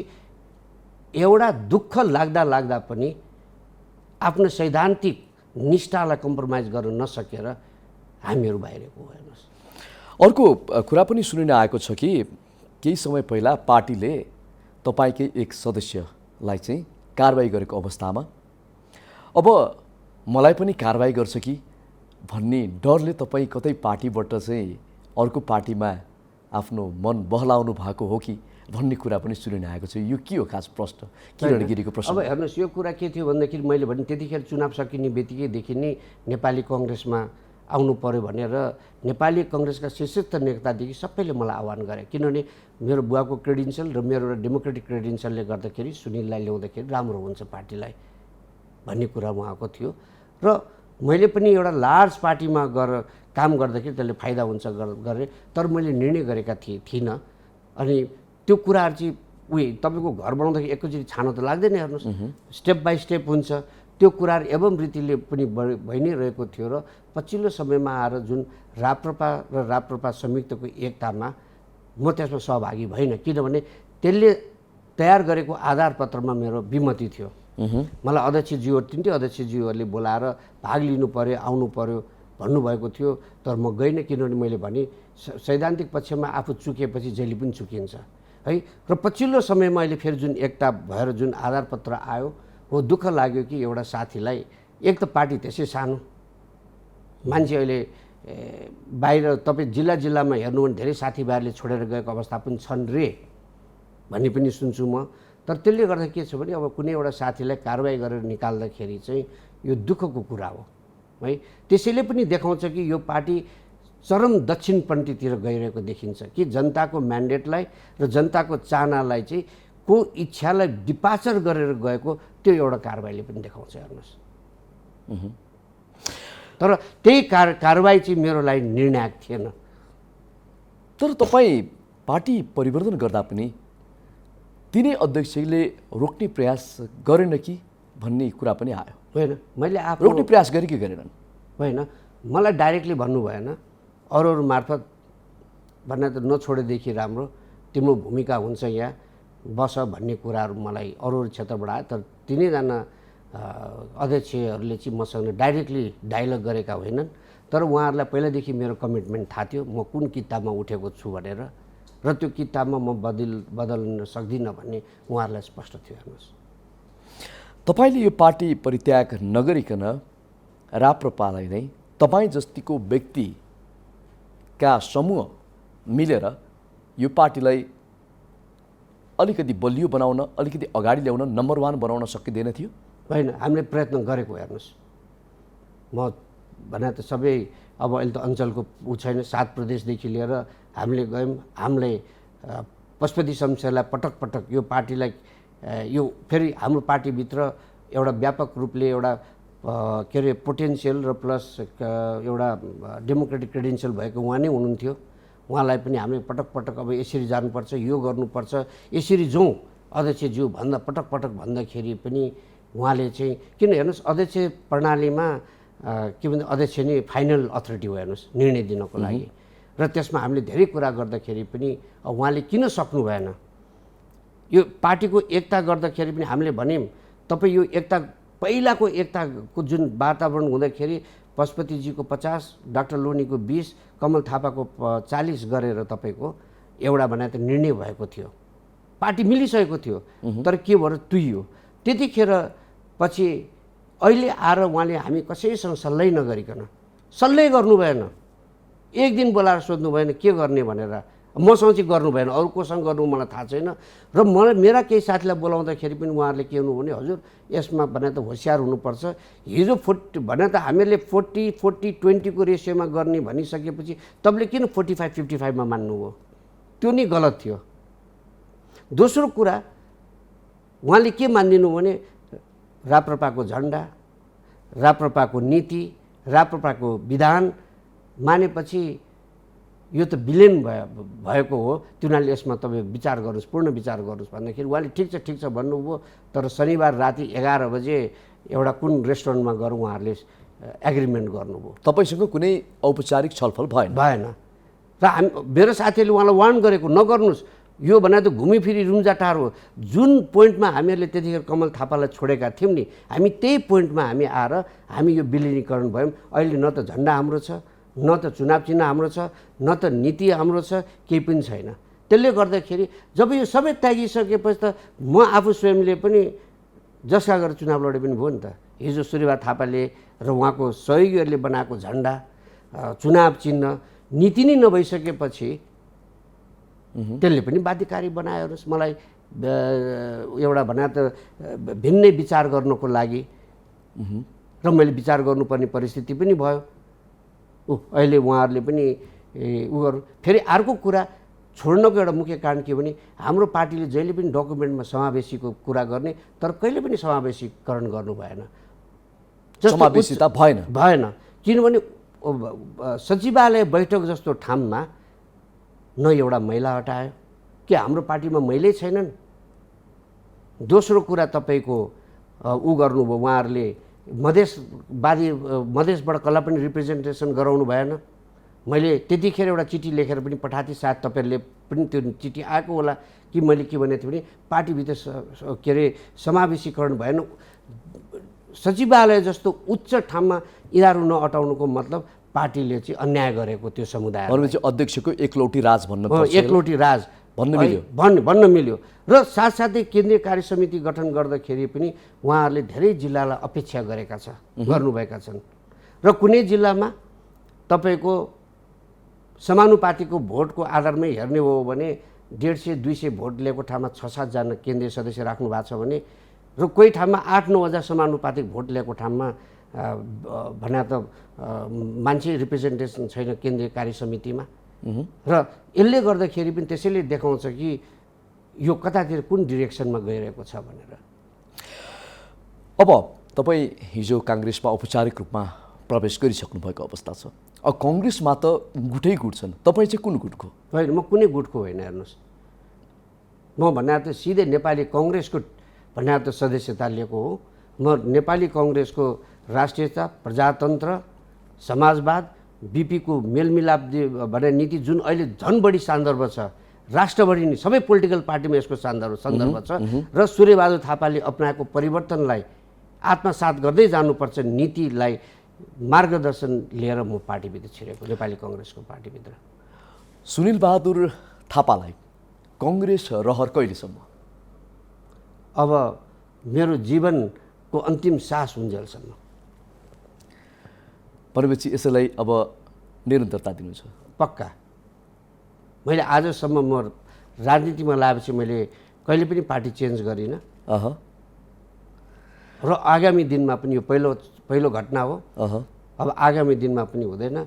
एउटा दुःख लाग्दा पनि आफ्नो सैद्धान्तिक निष्ठालाई कम्प्रोमाइज गर्न नसकेर हामीहरू बाहिरको। हेर्नुहोस्, अर्को कुरा पनि सुनिन आएको छ कि केही समय पहिला पार्टीले तपाईँकै एक सदस्यलाई चाहिँ कारबाही गरेको अवस्थामा अब मलाई पनि कारबाही गर्छ कि भन्ने डरले तपाईँ कतै पार्टीबाट चाहिँ अर्को पार्टीमा आफ्नो मन बहलाउनु भएको हो कि भन्ने कुरा पनि सुनिन आएको छ। यो के हो खास प्रश्न, किरण गिरीको प्रश्न? अब हेर्नुहोस्, यो कुरा के थियो भन्दाखेरि मैले भने त्यतिखेर चुनाव सकिने बित्तिकैदेखि नै नेपाली कङ्ग्रेसमा आउनु पर्यो भनेर नेपाली कङ्ग्रेसका शीर्षस्थ नेतादेखि सबैले मलाई आह्वान गरे। किनभने मेरो बुवाको क्रेडेन्सियल र मेरो एउटा डेमोक्रेटिक क्रेडेन्सियलले गर्दाखेरि सुनिललाई ल्याउँदाखेरि राम्रो हुन्छ पार्टीलाई भन्ने कुरा उहाँको थियो। र मैले पनि एउटा लार्ज पार्टीमा गएर काम गर्दाखेरि त्यसले फाइदा हुन्छ गरेँ, तर मैले निर्णय गरेका थिइनँ। अनि त्यो कुराहरू चाहिँ तपाईँको घर बनाउँदाखेरि एकैचोटि छानो त लाग्दैन। हेर्नुहोस्, स्टेप बाई स्टेप हुन्छ। त्यो कुराहरू एवं रीतिले पनि भइ नै रहेको थियो। र पछिल्लो समयमा आएर जुन राप्रपा र राप्रपा संयुक्तको एकतामा म त्यसमा सहभागी भइनँ, किनभने त्यसले तयार गरेको आधारपत्रमा मेरो विमति थियो। मलाई अध्यक्षज्यूहरू तिनटै अध्यक्षज्यूहरूले बोलाएर भाग लिनु पर्यो, आउनु पर्यो भन्नुभएको थियो, तर म गइनँ। किनभने मैले भने सैद्धान्तिक पक्षमा आफू चुकेपछि जहिले पनि चुकिन्छ है। र पछिल्लो समयमा अहिले फेरि जुन एकता भएर जुन आधारपत्र आयो, हो दुःख लाग्यो कि एउटा साथीलाई, एक त पार्टी त्यसै सानो मान्छे, अहिले बाहिर तपाईँ जिल्लामा हेर्नु भने धेरै साथीभाइहरूले छोडेर गएको अवस्था पनि छन् रे भन्ने पनि सुन्छु म। तर त्यसले गर्दा के छ भने अब कुनै एउटा साथीलाई कारवाही गरेर निकाल्दाखेरि चाहिँ यो दुःखको कुरा हो है। त्यसैले पनि देखाउँछ कि यो पार्टी चरम दक्षिणपन्थीतिर गइरहेको देखिन्छ कि जनताको म्यान्डेटलाई र जनताको चाहनालाई चाहिँ को इच्छालाई डिपाचर गरेर गएको त्यो एउटा कारवाहीले पनि देखाउँछ। हेर्नुहोस्, तर त्यही कारवाही चाहिँ मेरो लागि निर्णायक थिएन। तर तपाईँ पार्टी परिवर्तन गर्दा पनि तिनै अध्यक्षले रोक्ने प्रयास गरेन कि भन्ने कुरा पनि आयो। होइन, मैले आफू रोक्ने प्रयास गरे कि गरेनन्? होइन, मलाई डाइरेक्टली भन्नु भएन, अरू मार्फत भन्ने त नछोडेदेखि राम्रो, तिम्रो भूमिका हुन्छ यहाँ बस भन्ने कुराहरू मलाई अरू क्षेत्रबाट आयो। तर तिनैजना अध्यक्षहरूले चाहिँ मसँग डाइरेक्टली डायलग गरेका होइनन्, तर उहाँहरूलाई पहिलादेखि मेरो कमिटमेन्ट थाहा थियो म कुन किताबमा उठेको छु भनेर, र त्यो किताबमा म बदल्न सक्दिनँ भन्ने उहाँहरूलाई स्पष्ट थियो। हेर्नुहोस्, तपाईँले यो पार्टी परित्याग नगरिकन राप्रपालाई नै तपाईँ जस्तीको व्यक्तिका समूह मिलेर यो पार्टीलाई अलिकति बलियो बनाउन, अलिकति अगाडि ल्याउन, नम्बर 1 बनाउन सकिँदैन थियो? होइन, हामीले प्रयत्न गरेको। हेर्नुहोस्, म भने त सबै अब अहिले त अञ्चलको ऊ छैन, 7 प्रदेशदेखि लिएर हामीले गयौँ। हामीले पशुपति शमशेरलाई पटक पटक यो पार्टीलाई यो फेरि हाम्रो पार्टीभित्र एउटा व्यापक रूपले एउटा के अरे पोटेन्सियल र प्लस एउटा डेमोक्रेटिक क्रेडेन्सियल भएको उहाँ नै हुनुहुन्थ्यो। उहाँलाई पनि हामीले पटक पटक अब यसरी जानुपर्छ, यो गर्नुपर्छ, यसरी जाउँ अध्यक्षज्यू भन्दा पटक पटक भन्दाखेरि पनि उहाँले चाहिँ, किन हेर्नुहोस् अध्यक्ष प्रणालीमा के भन्छ अध्यक्ष नै फाइनल अथोरिटी हो हेर्नुहोस् निर्णय दिनको लागि। र त्यसमा हामीले धेरै कुरा गर्दाखेरि पनि उहाँले किन सक्नु भएन? यो पार्टीको एकता गर्दाखेरि पनि हामीले भन्यौँ तपाईँ यो एकता पहिलाको एकताको जुन वातावरण हुँदाखेरि पशुपतिजीको 50, डाक्टर लोनीको 20, कमल थापाको 40 गरेर तपाईँको एउटा भने त निर्णय भएको थियो, पार्टी मिलिसकेको थियो। तर के भएर तुइयो त्यतिखेर पछि अहिले आएर उहाँले हामी कसैसँग सल्लाह नगरिकन, सल्लाह गर्नु भएन, एक दिन बोलाएर सोध्नु भएन के गर्ने भनेर, मसँग चाहिँ गर्नु भएन, अरू कोसँग गर्नु मलाई थाहा छैन। र मलाई मेरा केही साथीलाई बोलाउँदाखेरि पनि उहाँहरूले के हुनु भने हजुर यसमा भने त होसियार हुनुपर्छ, हिजो 40 भने त हामीहरूले 40-40-20 को रेसियोमा गर्ने भनिसकेपछि तपाईँले किन 45-55 मा मान्नुभयो? त्यो नै गलत थियो। दोस्रो कुरा उहाँले के मानिदिनु भने राप्रपाको झन्डा, राप्रपाको नीति, राप्रपाको विधान मानेपछि यो त विलिन भएको हो, तिनीहरूले यसमा तपाईँ विचार गर्नुहोस्, पूर्ण विचार गर्नुहोस् भन्दाखेरि उहाँले ठिक छ भन्नुभयो। तर शनिबार राति 11 बजे एउटा कुन रेस्टुरेन्टमा गएर उहाँहरूले एग्रिमेन्ट गर्नुभयो। तपाईँसँग कुनै औपचारिक छलफल भएन? र मेरो साथीहरूले उहाँलाई वार्न गरेको नगर्नुहोस्, यो भने त घुमिफिरी रुम्जाटार हो। जुन पोइन्टमा हामीहरूले त्यतिखेर कमल थापालाई छोडेका थियौँ नि, हामी त्यही पोइन्टमा हामी आएर हामी यो विलिनीकरण भयौँ। अहिले न त झन्डा हाम्रो छ, न त चुनाव चिन्ह हाम्रो छ, न त नीति हाम्रो छ, केही पनि छैन। त्यसले गर्दाखेरि जब यो सबै त्यागिसकेपछि त म आफू स्वयंले पनि जसका गरेर चुनाव लडे पनि भयो नि त। हिजो सूर्यबहादुर थापाले र उहाँको सहयोगीहरूले बनाएको झन्डा, चुनाव चिन्ह नीति नै नभइसकेपछि त्यसले पनि बाध्यकारी बनायो। मलाई एउटा भने त भिन्नै विचार गर्नको लागि र मैले विचार गर्नुपर्ने परिस्थिति पनि भयो। अहिले उहाँहरूले पनि उ गर्नु। फेरि अर्को कुरा छोड्नको एउटा मुख्य कारण के भने हाम्रो पार्टीले जहिले पनि डकुमेन्टमा समावेशीको कुरा गर्ने तर कहिले पनि समावेशीकरण गर्नु भएन। समावेशिता भएन किनभने सचिवालय बैठक जस्तो ठाउँमा न एउटा महिला हटायो कि हाम्रो पार्टीमा महिलै छैनन्। दोस्रो कुरा तपाईँको उ गर्नुभयो, उहाँहरूले मधेसबाट कसलाई पनि रिप्रेजेन्टेसन गराउनु भएन। मैले त्यतिखेर एउटा चिठी लेखेर पनि पठाएको थिएँ, सायद तपाईँहरूले पनि त्यो चिठी आएको होला कि मैले के भनेको थिएँ भने पार्टीभित्र के अरे समावेशीकरण भएन। सचिवालय जस्तो उच्च ठाउँमा यिनीहरू नअटाउनुको मतलब पार्टीले चाहिँ अन्याय गरेको त्यो समुदाय अध्यक्षको एकलौटी राज एकलौटी राज भन्न मिल्यो। र साथसाथै केन्द्रीय कार्य समिति गठन गर्दाखेरि पनि उहाँहरूले धेरै जिल्लालाई अपेक्षा गर्नुभएका छन् र कुनै जिल्लामा तपाईँको समानुपातिको भोटको आधारमै हेर्ने हो भने 150-200 भोट लिएको ठाउँमा 6-7 जना केन्द्रीय सदस्य राख्नु भएको छ भने र कोही ठाउँमा 8-9 हजार समानुपातिक भोट लिएको ठाउँमा भने त मान्छे रिप्रेजेन्टेसन छैन केन्द्रीय कार्य समितिमा। र यसले गर्दाखेरि पनि त्यसैले देखाउँछ कि यो कतातिर कुन डिरेक्सनमा गइरहेको छ भनेर। अब तपाईँ हिजो काङ्ग्रेसमा औपचारिक रूपमा प्रवेश गरिसक्नु भएको अवस्था छ। अब कङ्ग्रेसमा त गुटै गुट छन्, तपाईँ चाहिँ कुन गुटको? होइन, म कुनै गुटको होइन। हेर्नुहोस्, म भन्ने त सिधै नेपाली कङ्ग्रेसको भन्ने त सदस्यता लिएको हो। म नेपाली कङ्ग्रेसको राष्ट्रियता, प्रजातन्त्र, समाजवाद, बिपीको मेलमिलाप भन्ने नीति जुन अहिले झन् बढी सन्दर्भ छ, राष्ट्रभरि नै सबै पोलिटिकल पार्टीमा यसको सन्दर्भ छ र सूर्यबहादुर थापाले अपनाएको परिवर्तनलाई आत्मसात गर्दै जानुपर्छ नीतिलाई मार्गदर्शन लिएर म पार्टीभित्र छिरेको, नेपाली कङ्ग्रेसको पार्टीभित्र। सुनिल बहादुर थापालाई कङ्ग्रेस रहर कहिलेसम्म? अब मेरो जीवनको अन्तिम सास हुन्जेलसम्म। भनेपछि यसैलाई अब निरन्तरता दिनुहुन्छ? पक्का। मैले आजसम्म म राजनीतिमा लागेपछि मैले कहिले पनि पार्टी चेन्ज गरिनँ र आगामी दिनमा पनि यो पहिलो घटना हो। अब आगामी दिनमा पनि हुँदैन।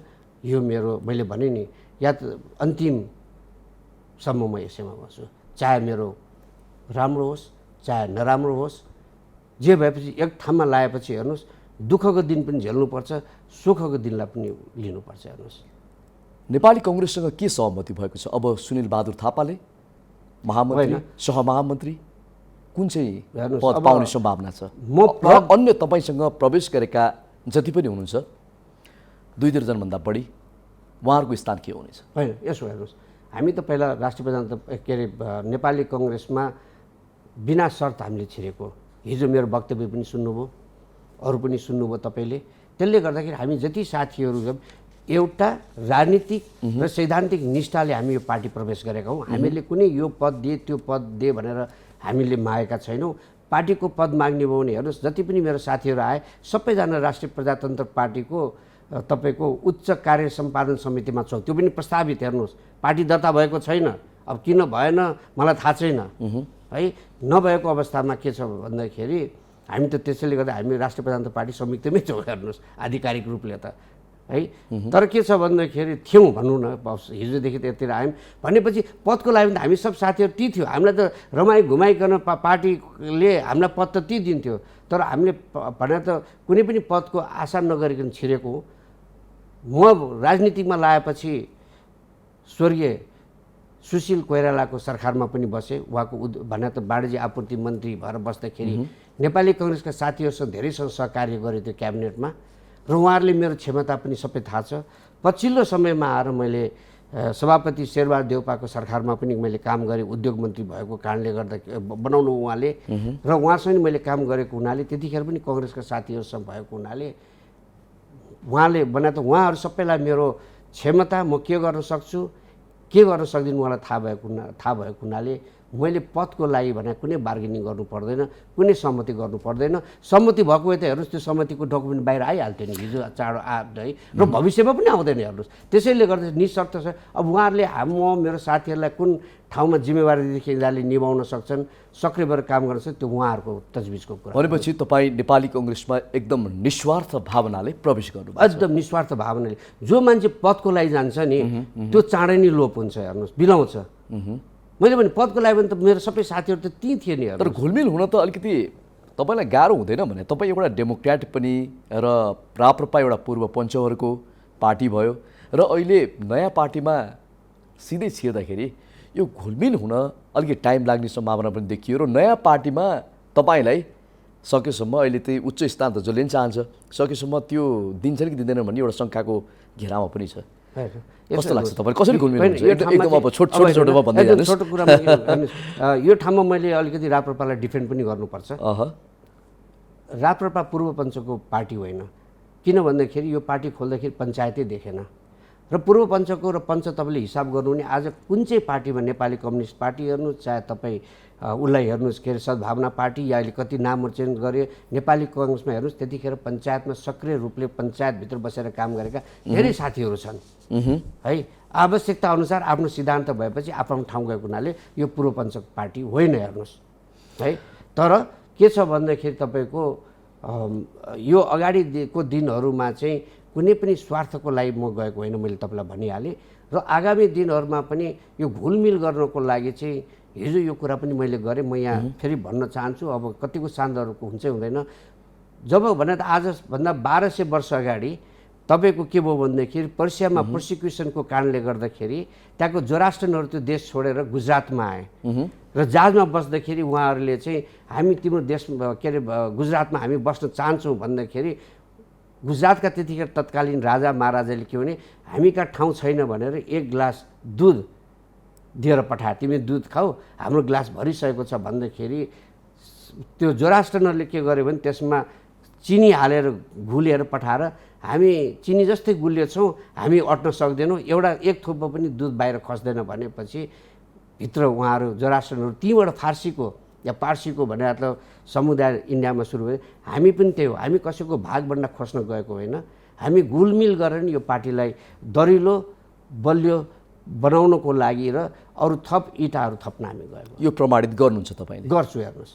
यो मेरो मैले भने नि या त अन्तिमसम्म म यसैमा बस्छु, चाहे मेरो राम्रो होस् चाहे नराम्रो होस्। जे भएपछि एक ठाउँमा लागेपछि हेर्नुहोस् दुःखको दिन पनि झेल्नुपर्छ, सुखको दिनलाई पनि लिनुपर्छ। हेर्नुहोस् नेपाली कङ्ग्रेससँग के सहमति भएको छ? अब सुनिल बहादुर थापाले महामन्त्री, सहमहामन्त्री कुन चाहिँ पद पाउने सम्भावना छ? र अन्य तपाईँसँग प्रवेश गरेका जति पनि हुनुहुन्छ 2 दर्जनभन्दा बढी, उहाँहरूको स्थान के हुनेछ? होइन, यसो हेर्नुहोस्, हामी त पहिला राष्ट्रिय प्रजातन्त्र के अरे नेपाली कङ्ग्रेसमा बिना शर्त हामीले छिरेको। हिजो मेरो वक्तव्य पनि सुन्नुभयो, अरू पनि सुन्नुभयो तपाईँले। त्यसले गर्दाखेरि हामी जति साथीहरू छौँ एउटा राजनीतिक र सैद्धान्तिक निष्ठाले हामी यो पार्टी प्रवेश गरेका हौँ। हामीले कुनै यो पद दिए त्यो पद दिए भनेर हामीले मागेका छैनौँ। पार्टीको पद माग्ने भयो भने हेर्नुहोस् जति पनि मेरो साथीहरू आए सबैजना राष्ट्रिय प्रजातन्त्र पार्टीको तपाईँको उच्च कार्य सम्पादन समितिमा छौँ। त्यो पनि प्रस्तावित। हेर्नुहोस् पार्टी दर्ता भएको छैन। अब किन भएन मलाई थाहा छैन है। नभएको अवस्थामा के छ भन्दाखेरि हामी त त्यसैले गर्दा हामी राष्ट्रिय प्रजातन्त्र पार्टी संयुक्तमै छौँ। हेर्नुहोस् आधिकारिक रूपले त है। तर के छ भन्दाखेरि थियौँ भनौँ न, हिजोदेखि त यतिर आयौँ भनेपछि पदको लागि त हामी सब साथीहरू ती थियो। हामीलाई त रमाइ घुमाइकन पार्टीले हामीलाई पद त ती दिन्थ्यो। तर हामीले भने त कुनै पनि पदको आशा नगरिकन छिरेको हो। म राजनीतिमा लागेपछि स्वर्गीय सुशील कोइरालाको सरकारमा पनि बसेँ। उहाँको भने त वाणिज्य आपूर्ति मन्त्री भएर बस्दाखेरि नेपाली कङ्ग्रेसका साथीहरूसँग धेरैसँग सहकार्य गरेँ त्यो क्याबिनेटमा र उहाँहरूले मेरो क्षमता पनि सबै थाहा छ। पछिल्लो समयमा आएर मैले सभापति शेरबहादुर देउपाको सरकारमा पनि मैले काम गरेँ। उद्योग मन्त्री भएको कारणले गर्दा बनाउनु उहाँले र उहाँसँग मैले काम गरेको हुनाले त्यतिखेर पनि कङ्ग्रेसका साथीहरूसँग भएको हुनाले उहाँले भने त उहाँहरू सबैलाई मेरो क्षमता म के गर्न सक्छु के गर्न सक्दिनँ उहाँलाई थाहा भएको हुनाले मैले पदको लागि भने कुनै बार्गेनिङ गर्नु पर्दैन, कुनै सहमति गर्नु पर्दैन। सहमति भएको भए त हेर्नुहोस् त्यो सहमतिको डकुमेन्ट बाहिर आइहाल्थ्यो नि हिजो चाँडो है, र भविष्यमा पनि आउँदैन हेर्नुहोस्। त्यसैले गर्दा निशर्त छ। अब उहाँहरूले मेरो साथीहरूलाई कुन ठाउँमा जिम्मेवारीले निभाउन सक्छन्, सक्रिय भएर काम गर्न सक्छ, त्यो उहाँहरूको तजविजको कुरा। भनेपछि तपाईँ नेपाली कङ्ग्रेसमा एकदम निस्वार्थ भावनाले प्रवेश गर्नु एकदम निस्वार्थ भावनाले। जो मान्छे पदको लागि जान्छ नि त्यो चाँडै नै लोप हुन्छ हेर्नुहोस्, बिलाउँछ। मैले भने पदको लागि पनि त मेरो सबै साथीहरू त त्यहीँ थिए नि। तर घुलमिल हुन त अलिकति तपाईँलाई गाह्रो हुँदैन भने? तपाईँ एउटा डेमोक्रेट पनि र राप्रपा एउटा पूर्व पञ्चहरूको पार्टी भयो र अहिले नयाँ पार्टीमा सिधै छिर्दाखेरि यो घुलमिल हुन अलिकति टाइम लाग्ने सम्भावना पनि देखियो र नयाँ पार्टीमा तपाईँलाई सकेसम्म अहिले त्यही उच्च स्थान त जसले पनि चाहन्छ सकेसम्म त्यो दिन्छ कि दिँदैन भन्ने एउटा शङ्काको घेरामा पनि छ। कस्तो लाग्छ तपाईँ कसरी घुलमिल हुन्छ? एकदम अब छोटोमा भन्दै जानुहोस्। छोटो कुरामा यो ठाउँमा मैले अलिकति राप्रपालाई डिफेन्ड पनि गर्नुपर्छ। राप्रपा पूर्व पञ्चको पार्टी होइन, किन भन्दाखेरि यो पार्टी खोल्दाखेरि पञ्चायतै देखेन र पूर्व पञ्चको र पञ्च तपाईँले हिसाब गर्नु भने आज कुन चाहिँ पार्टीमा नेपाली कम्युनिस्ट पार्टी हेर्नुहोस्, चाहे तपाईँ उसलाई हेर्नुहोस् के अरे सद्भावना पार्टी या अहिले कति नामहरू चेन्ज गरे, नेपाली कङ्ग्रेसमा हेर्नुहोस् त्यतिखेर पञ्चायतमा सक्रिय रूपले पञ्चायतभित्र बसेर काम गरेका धेरै साथीहरू छन् है। आवश्यकता अनुसार आफ्नो सिद्धान्त भएपछि आफ्नो ठाउँ गएको हुनाले यो पूर्व पञ्चको पार्टी होइन हेर्नुहोस् है। तर के छ भन्दाखेरि तपाईँको यो अगाडिको दिनहरूमा चाहिँ कुनै पनि स्वार्थको लागि म गएको होइन, मैले तपाईँलाई भनिहालेँ। र आगामी दिनहरूमा पनि यो घुलमिल गर्नको लागि चाहिँ हिजो यो कुरा पनि मैले गरेँ। म यहाँ फेरि भन्न चाहन्छु, अब कतिको सान्दर्भको हुन्छै हुँदैन। जब भने त आजभन्दा 1200 वर्ष अगाडि तपाईँको के भयो भन्दाखेरि पर्सियामा प्रोसिक्युसनको कारणले गर्दाखेरि त्यहाँको जोरास्ट्रियनहरू त्यो देश छोडेर गुजरातमा आए र जहाजमा बस्दाखेरि उहाँहरूले चाहिँ हामी तिम्रो देश के अरे गुजरातमा हामी बस्न चाहन्छौँ भन्दाखेरि गुजरातका त्यतिखेर तत्कालीन राजा महाराजाले के भने हामी कहाँ ठाउँ छैन भनेर 1 गिलास दुध दिएर पठाए, तिमी दुध खाऊ, हाम्रो ग्लास भरिसकेको छ भन्दाखेरि त्यो जोरास्ट्रियनहरूले के गर्यो भने त्यसमा चिनी हालेर घुलेर पठाएर हामी चिनी जस्तै गुलिएछौँ, हामी अट्न सक्दैनौँ, एक थोपो पनि दुध बाहिर खस्दैन भनेपछि भित्र उहाँहरू जोरास्ट्रियनहरू तीबाट फारसीको या पार्सीको भनेर त समुदाय इन्डियामा सुरु भयो। हामी पनि त्यही हो, हामी कसैको भाग बन्न खोज्न गएको होइन, हामी घुलमिल गरेर यो पार्टीलाई दरिलो बलियो बनाउनको लागि र अरू थप इँटाहरू थप्न हामी गएको। यो प्रमाणित गर्नुहुन्छ तपाईँले? गर्छु। हेर्नुहोस्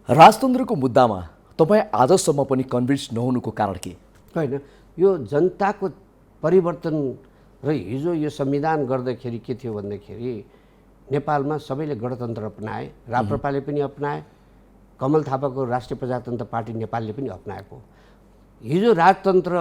राजतन्त्रको मुद्दामा तपाईँ आजसम्म पनि कन्भिन्स नहुनुको कारण के? होइन, यो जनताको परिवर्तन र हिजो यो संविधान गर्दाखेरि के थियो भन्दाखेरि नेपालमा सबैले गणतन्त्र अपनाए, राप्रपाले पनि अपनाए, कमल थापाको राष्ट्रिय प्रजातन्त्र पार्टी नेपालले पनि अपनाएको। हिजो राजतन्त्र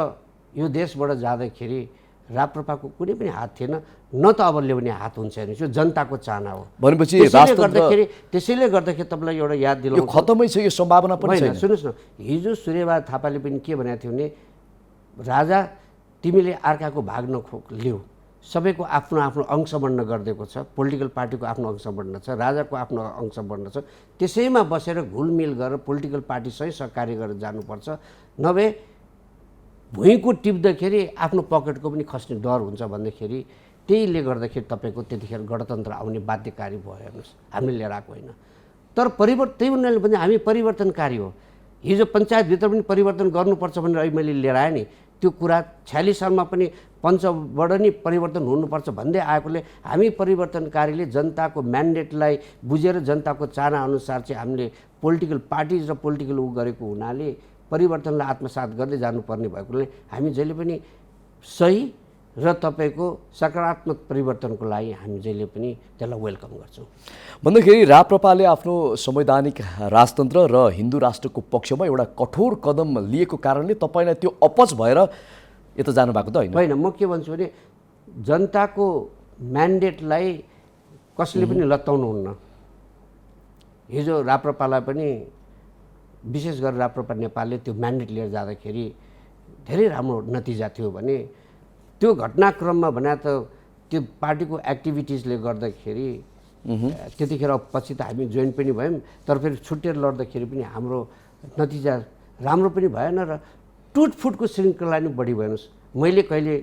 यो देशबाट जाँदाखेरि राप्रपाको कुनै पनि हात थिएन, न त अब ल्याउने हात हुन्छ हेर्नुहोस्, यो जनताको चाहना हो। भनेपछि त्यसैले गर्दाखेरि तपाईँलाई एउटा याद दिलाउँ, खतमै छ यो सम्भावना पनि छैन। सुन्नुहोस् न, हिजो सूर्यबहादुर थापाले पनि के भनेको थियो भने राजा तिमीले अर्काको भाग लिऊ, सबैको आफ्नो आफ्नो अंश बढ्न गरिदिएको छ, पोलिटिकल पार्टीको आफ्नो अंश बढ्न छ, राजाको आफ्नो अंश बढ्न छ, त्यसैमा बसेर घुलमिल गरेर पोलिटिकल पार्टीसँग सहकार्य गरेर जानुपर्छ, नभए भुइँको टिप्दाखेरि आफ्नो पकेटको पनि खस्ने डर हुन्छ भन्दाखेरि त्यहीले गर्दाखेरि तपाईँको त्यतिखेर गणतन्त्र आउने बाध्यकारी भयो। हेर्नुहोस् हामीले लिएर आएको होइन, तर त्यही उनीहरूले भने हामी परिवर्तनकारी हो, हिजो पञ्चायतभित्र पनि परिवर्तन गर्नुपर्छ भनेर अहिले मैले लिएर आएँ नि, त्यो कुरा 46 सालमा पनि पञ्चबाट नै परिवर्तन हुनुपर्छ भन्दै आएकोले हामी परिवर्तनकारीले जनताको म्यान्डेटलाई बुझेर जनताको चाहना अनुसार चाहिँ हामीले पोलिटिकल पार्टिज र पोलिटिकल गरेको हुनाले परिवर्तनलाई आत्मसात गर्दै जानुपर्ने भएकोले हामी जहिले पनि सही र तपाईँको सकारात्मक परिवर्तनको लागि हामी जहिले पनि त्यसलाई वेलकम गर्छौँ। भन्दाखेरि राप्रपाले आफ्नो संवैधानिक राजतन्त्र र हिन्दू राष्ट्रको पक्षमा एउटा कठोर कदम लिएको कारणले तपाईँलाई त्यो अपच भएर यता जानुभएको त होइन? होइन, म के भन्छु भने जनताको म्यान्डेटलाई कसैले पनि लत्ताउनुहुन्न। हिजो राप्रपालाई पनि विशेष गरेर राप्रपा नेपालले त्यो म्यान्डेट लिएर जाँदाखेरि धेरै राम्रो नतिजा थियो भने त्यो घटनाक्रममा भने त त्यो पार्टीको एक्टिभिटिजले गर्दाखेरि त्यतिखेर पछि त हामी जोइन पनि भयौँ, तर फेरि छुट्टिएर लड्दाखेरि पनि हाम्रो नतिजा राम्रो पनि भएन र टुटफुटको श्रृङ्खला नै बढी भएनस्। मैले कहिले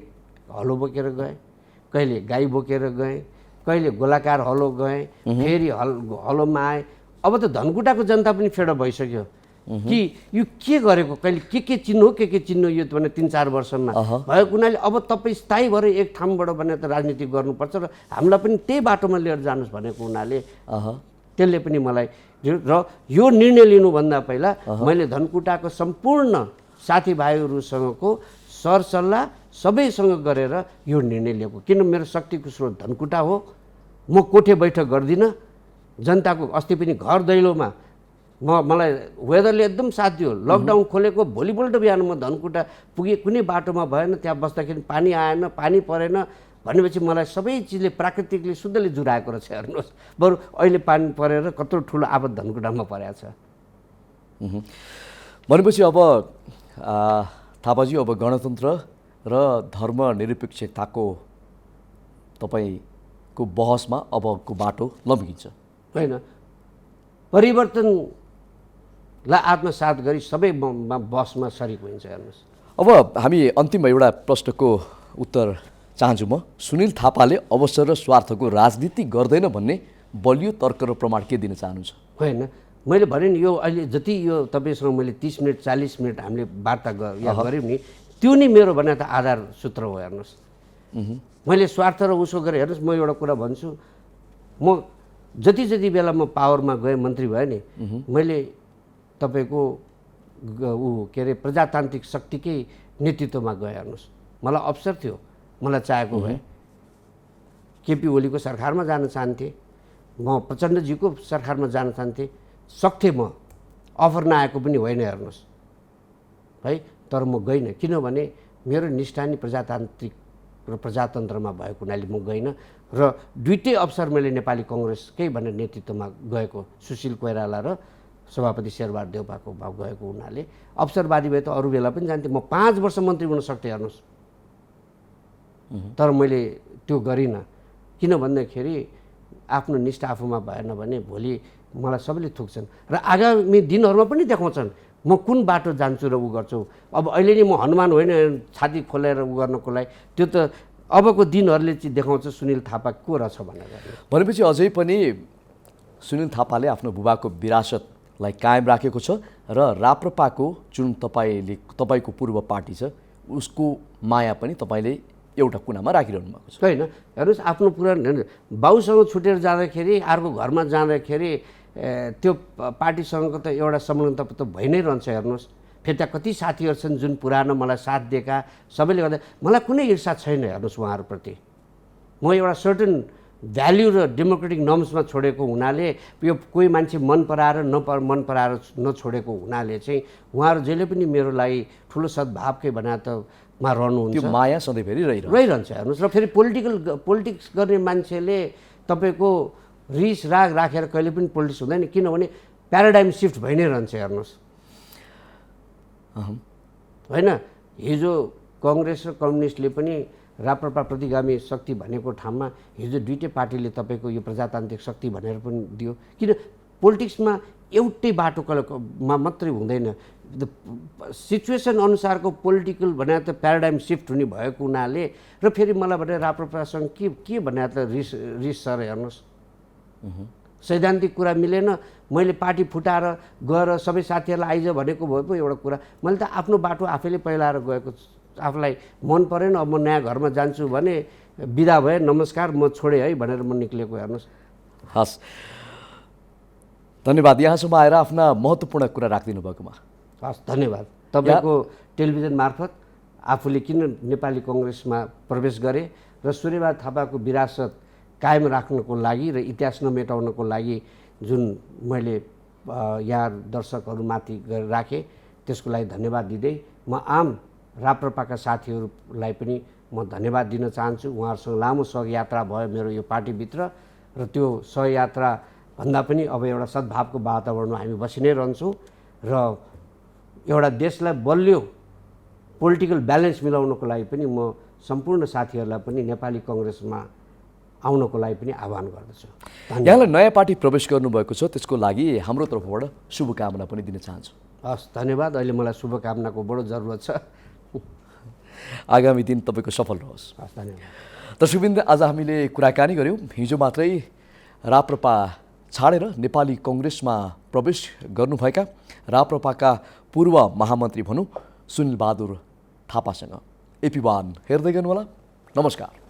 हलो बोकेर गएँ, कहिले गाई बोकेर गएँ, कहिले गोलाकार हलो गएँ, फेरि हलोमा आएँ। अब त धनकुटाको जनता पनि फेड भइसक्यो कि यो के गरेको, कहिले के चिन्नु हो, के चिन्नु यो भने 3-4 वर्षमा भएको हुनाले अब तपाईँ स्थायी भएर एक ठाउँबाट भने त राजनीति गर्नुपर्छ र हामीलाई पनि त्यही बाटोमा लिएर जानुहोस् भनेको हुनाले त्यसले पनि मलाई र यो निर्णय लिनुभन्दा पहिला मैले धनकुटाको सम्पूर्ण साथीभाइहरूसँगको सरसल्लाह सबैसँग गरेर यो निर्णय लिएको। किन मेरो शक्तिको स्रोत धनकुटा हो, म कोठे बैठक गर्दिनँ। जनताको अस्ति पनि घर दैलोमा मलाई वेदरले एकदम साथ दियो। लकडाउन खोलेको भोलिपल्ट बिहान म धनकुटा पुगेँ, कुनै बाटोमा भएन, त्यहाँ बस्दाखेरि पानी आएन, पानी परेन भनेपछि मलाई सबै चिजले प्राकृतिकले शुद्धले जुराएको रहेछ। हेर्नुहोस्, बरु अहिले पानी परेर कत्रो ठुलो आपद धनकुटामा परेको छ। भनेपछि अब थापाजी, अब गणतन्त्र र धर्मनिरपेक्षताको तपाईँको बहसमा अबको बाटो लम्किन्छ होइन? परिवर्तनलाई आत्मसात गरी सबै बहसमा सरिक हुन्छ। हेर्नुहोस्, अब हामी अन्तिममा एउटा प्रश्नको उत्तर चाहन्छु म। सुनिल थापाले अवसर र स्वार्थको राजनीति गर्दैन भन्ने बलियो तर्क र प्रमाण के दिन चाहनुहुन्छ? होइन, मैले भने नि यो अहिले जति यो तपाईँसँग मैले 30 मिनट 40 मिनट हामीले वार्ता गऱ्यौँ नि, त्यो नै मेरो भने त आधार सूत्र हो। हेर्नुहोस्, मैले स्वार्थ र उसो गरेँ। हेर्नुहोस्, म एउटा कुरा भन्छु, म जति बेला म पावरमा गएँ, मन्त्री भएँ नि, मैले तपाईँको के अरे प्रजातान्त्रिक शक्तिकै नेतृत्वमा गएँ। हेर्नुहोस्, मलाई अवसर थियो, मलाई चाहेको भए केपी ओलीको सरकारमा जान चाहन्थेँ, म प्रचण्डजीको सरकारमा जान चाहन्थेँ, सक्थेँ म। अफर नआएको पनि होइन। हेर्नुहोस् है, तर म गइनँ किनभने मेरो निष्ठा नि प्रजातान्त्रिक र प्रजातन्त्रमा भएको हुनाले म गइनँ। र दुईटै अवसर मैले नेपाली कङ्ग्रेसकै भनेर नेतृत्वमा गएको, सुशील कोइराला र सभापति शेरबहादुर देउपाको भाव गएको हुनाले अवसरवादी भए त अरू बेला पनि जान्थेँ। म 5 वर्ष मन्त्री हुन सक्थेँ। हेर्नुहोस्, तर मैले त्यो गरिनँ। किन भन्दाखेरि आफ्नो निष्ठा आफूमा भएन भने भोलि मलाई सबैले थुक्छन् र आगामी दिनहरूमा पनि देखाउँछन् म कुन बाटो जान्छु र उ गर्छु। अब अहिले नै म हनुमान होइन छाती खोलेर उ गर्नको लागि, त्यो त अबको दिनहरूले चाहिँ देखाउँछ सुनिल थापा को रहेछ भनेर। भनेपछि अझै पनि सुनिल थापाले आफ्नो बुबाको विरासतलाई कायम राखेको छ र राप्रपाको जुन तपाईँको पूर्व पार्टी छ उसको माया पनि तपाईँले एउटा कुनामा राखिरहनु भएको छ। होइन, हेर्नुहोस्, आफ्नो पुरानो बाउसँग छुटेर जाँदाखेरि, अर्को घरमा जाँदाखेरि त्यो पार्टीसँगको त एउटा सम्बन्ध त भइ नै रहन्छ। हेर्नुहोस्, फेरि त्यहाँ कति साथीहरू छन् जुन पुरानो मलाई साथ दिएका, सबैले गर्दा मलाई कुनै ईर्षा छैन। हेर्नुहोस्, उहाँहरूप्रति म एउटा सर्टन भ्याल्यु र डेमोक्रेटिक नर्म्समा छोडेको हुनाले, यो कोही मान्छे मन पराएर मन पराएर नछोडेको हुनाले चाहिँ उहाँहरू जहिले पनि मेरो लागि ठुलो सद्भावकै बना त मा रहनुहुन्छ। त्यो माया सधैँभरि रहिरहन्छ। हेर्नुहोस्, र फेरि पोलिटिक्स गर्ने मान्छेले तपाईँको रिस राग राखेर कहिले पनि पोलिटिक्स हुँदैन, किनभने प्याराडाइम सिफ्ट भइ नै रहन्छ। हेर्नुहोस्, होइन, हिजो कङ्ग्रेस र कम्युनिस्टले पनि राप्रपा प्रतिगामी शक्ति भनेको ठाउँमा हिजो दुईटै पार्टीले तपाईँको यो प्रजातान्त्रिक शक्ति भनेर पनि दियो। किन पोलिटिक्समा एउटै बाटोमा मात्रै हुँदैन, सिचुएसन अनुसारको पोलिटिकल भने त प्याराडाइम सिफ्ट हुने भएको हुनाले र फेरि मलाई भने राप्रपासँग के भने त रिस सर। हेर्नुहोस्, सैद्धान्तिक कुरा मिलेन, मैले पार्टी फुटाएर गएर सबै साथीहरूलाई आइज भनेको भए पो एउटा कुरा, मैले त आफ्नो बाटो आफैले पहिलाएर गएको, आफूलाई मन परेन, अब म नयाँ घरमा जान्छु भने बिदा भए, नमस्कार म छोडेँ है भनेर म निक्लेको। हेर्नुहोस्, हस्, धन्यवाद यहाँसम्म आएर आफ्ना महत्त्वपूर्ण कुरा राखिदिनु भएकोमा। हस्, धन्यवाद। तपाईँको टेलिभिजन मार्फत आफूले किन नेपाली कङ्ग्रेसमा प्रवेश गरे र सूर्यबहादुर थापाको विरासत कायम राख्नको लागि र इतिहास नमेटाउनको लागि जुन मैले यहाँ दर्शकहरूमाथि राखेँ त्यसको लागि धन्यवाद दिँदै म आम राप्रपाका साथीहरूलाई पनि म धन्यवाद दिन चाहन्छु। उहाँहरूसँग लामो सहयात्रा भयो मेरो यो पार्टीभित्र र त्यो सहयात्रा भन्दा पनि अब एउटा सद्भावको वातावरणमा हामी बसि नै रहन्छौँ र एउटा देशलाई बलियो पोलिटिकल ब्यालेन्स मिलाउनको लागि पनि म सम्पूर्ण साथीहरूलाई पनि नेपाली कङ्ग्रेसमा आउनको लागि पनि आह्वान गर्दछु। यहाँलाई नयाँ पार्टी प्रवेश गर्नुभएको छ, त्यसको लागि हाम्रो तर्फबाट शुभकामना पनि दिन चाहन्छु। हस्, धन्यवाद। अहिले मलाई शुभकामनाको बडो जरुरत छ। आगामी दिन तपाईँको सफल रहोस्। हस्, धन्यवाद। दर्शकवृन्द, आज हामीले कुराकानी गऱ्यौँ हिजो मात्रै राप्रपा छाडेर नेपाली कङ्ग्रेसमा प्रवेश गर्नुभएका राप्रपाका पूर्व महामन्त्री भनौँ सुनिल बहादुर थापासँग। AP1 हेर्दै गर्नुहोला। नमस्कार।